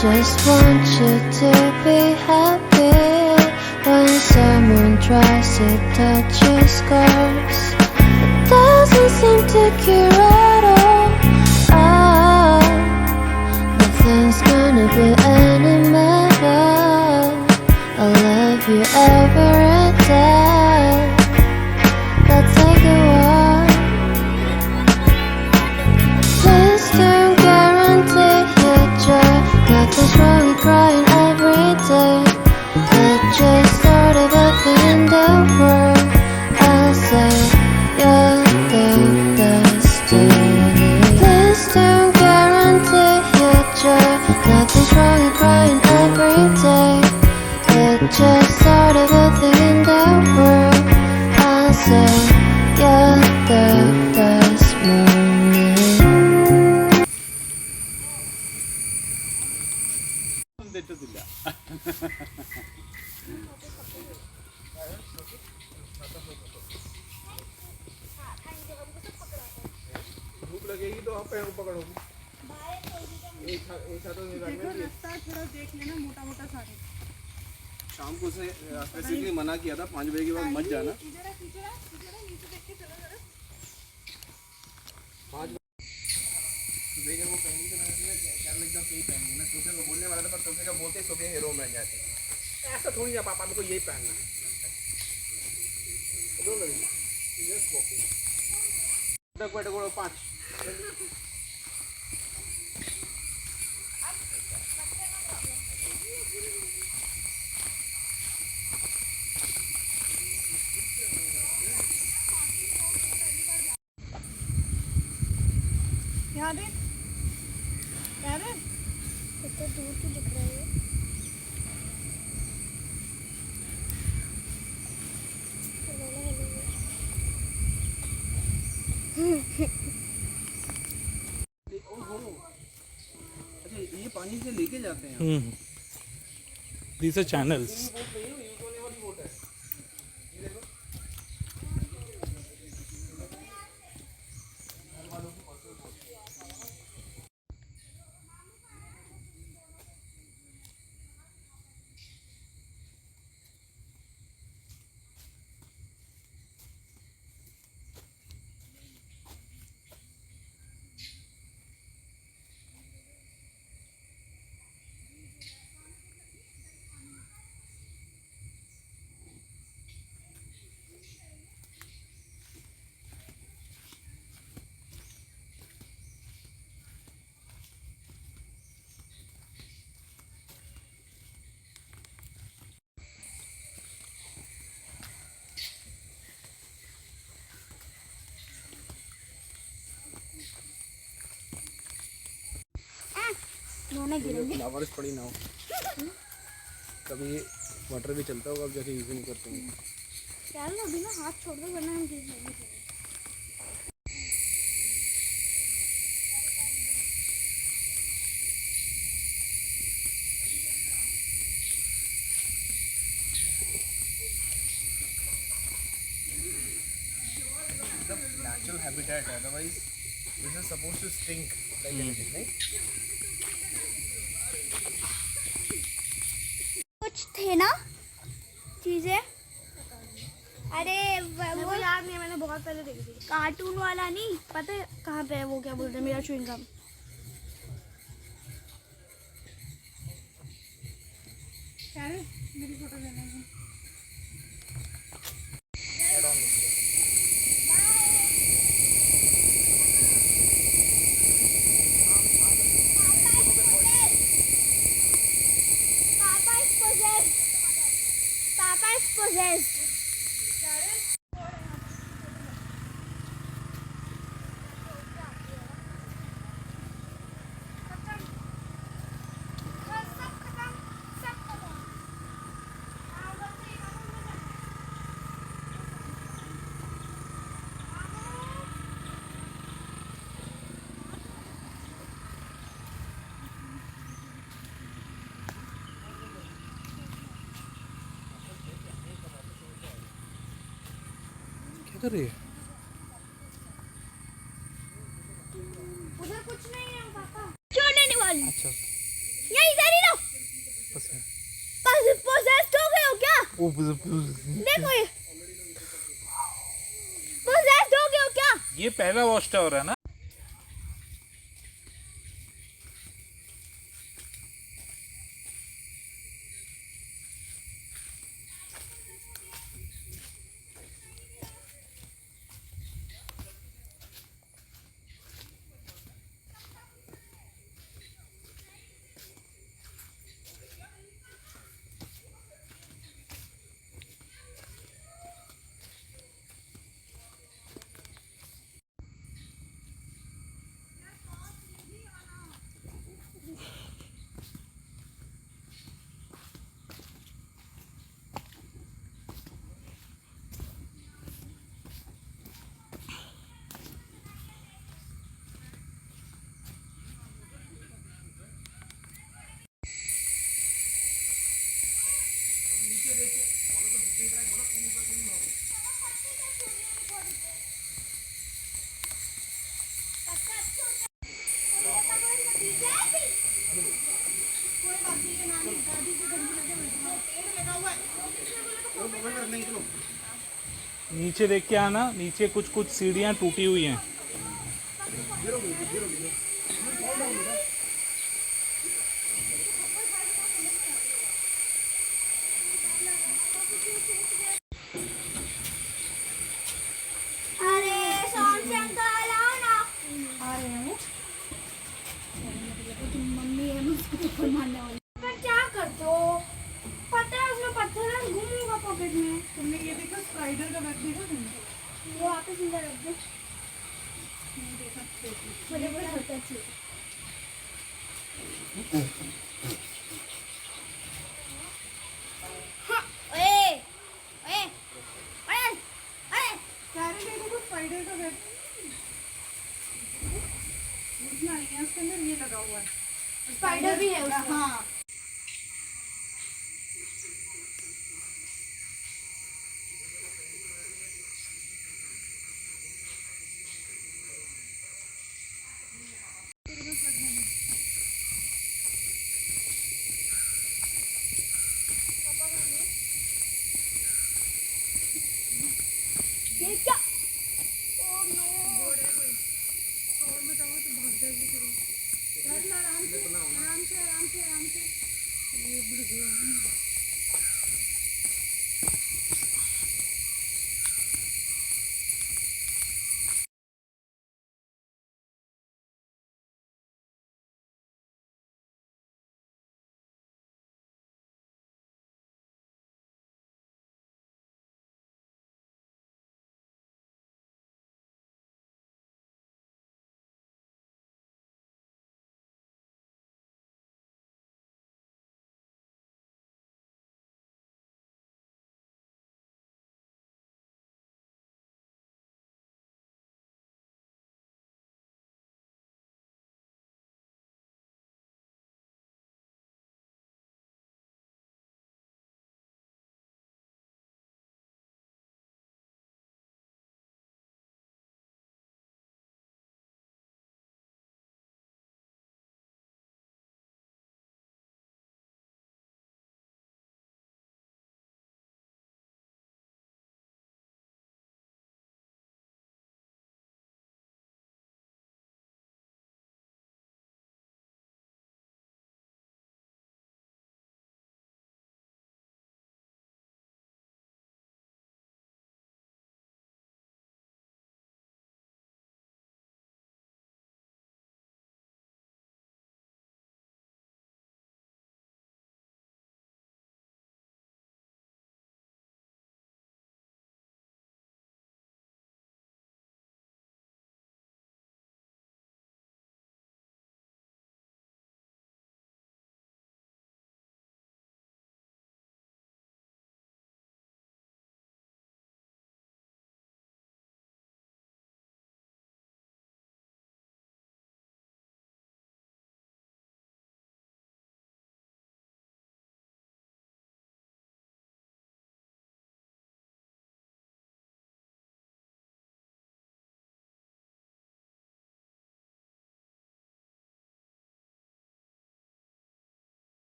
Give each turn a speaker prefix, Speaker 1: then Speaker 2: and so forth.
Speaker 1: just want you to be happy. When someone tries to touch your scars, it doesn't seem to cure at all. Oh, nothing's gonna be any matter. I'll love you every day. Let's take a walk. Please don't guarantee your joy. Nothing's wrong with crying every day. It's just sort of a thing in the world. I'll say you're the destiny. Please don't guarantee your joy. Nothing's wrong with crying every day. It's just sort of a thing in the world. I'll say you're the best moment.
Speaker 2: തെറ്റത്തില്ല. भूख लगेगी तो आप पैर पकड़ो। एक हाथ में
Speaker 3: देखो रास्ता थोड़ा देख लेना, मोटा मोटा सारे।
Speaker 2: शाम को से स्पेसिफिकली मना किया था 5 बजे के बाद मत जाना।
Speaker 3: नीचे देख के चलो जरा।
Speaker 2: 5 सुबह के वो पहनी तो मैंने क्या एकदम सही पहनी। मैं सोफे को बोलने वाला था पर सोफे का बोलते सोफे हीरो में जाते। ऐसा थोड़ी ना पापा को यही पहनना है। Just walking. तक बैठो को 5
Speaker 3: यहाँ देख, यहाँ देख,
Speaker 4: कितना दूर तो दिख रहा है।
Speaker 2: अच्छा ये पानी से लेके जाते हैं।
Speaker 5: These are channels.
Speaker 2: फ्लावर्स पड़ी ना हो कभी वाटर भी चलता होगा अब जैसे यूज नहीं करते हैं।
Speaker 4: चल अभी ना हाथ छोड़ दो वरना हम गिर जाएंगे।
Speaker 2: Natural habitat, otherwise this is supposed to stink like anything, right?
Speaker 4: कुछ थे ना चीजें। अरे वो
Speaker 3: याद नहीं है, मैंने बहुत पहले देखी थी।
Speaker 4: कार्टून वाला नहीं पता है कहाँ पे है वो, क्या बोलते हैं मेरा च्युइंग गम।
Speaker 3: मेरी फोटो लेना है।
Speaker 4: Papa is possessed.
Speaker 5: कर रही है?
Speaker 4: उधर कुछ नहीं है पापा, छोड़ने नहीं वाली।
Speaker 5: अच्छा
Speaker 4: ये इधर ही देखो ये पोजेस्ड हो गया क्या?
Speaker 5: ये पहला वॉच टावर है ना? नीचे देख के आना, नीचे कुछ कुछ सीढ़ियाँ टूटी हुई हैं।
Speaker 4: अरे शाम से अंकल आओ ना। आ रहे हैं वो। तुम मम्मी है मुझको तो मारने वाली। पर क्या करते हो? पता है उसमें पत्थर है, घूमूंगा पॉकेट में।
Speaker 3: तुमने ये देखा स्पाइडर का वेब देखा तुमने?
Speaker 4: वो आपके सुंदर रख दे। बड़े बड़े होते हैं। हाँ, ओए, ओए, ओए, ओए।
Speaker 3: सारे देखो तो स्पाइडर का वेब घुसना नहीं है उसके अंदर, ये लगा हुआ है।
Speaker 4: स्पाइडर भी है उसमें।
Speaker 3: हाँ
Speaker 4: ये क्या?
Speaker 3: और बताओ तो भाग जाएगी फिर। आराम से आराम से आराम से, ये बढ़ गया।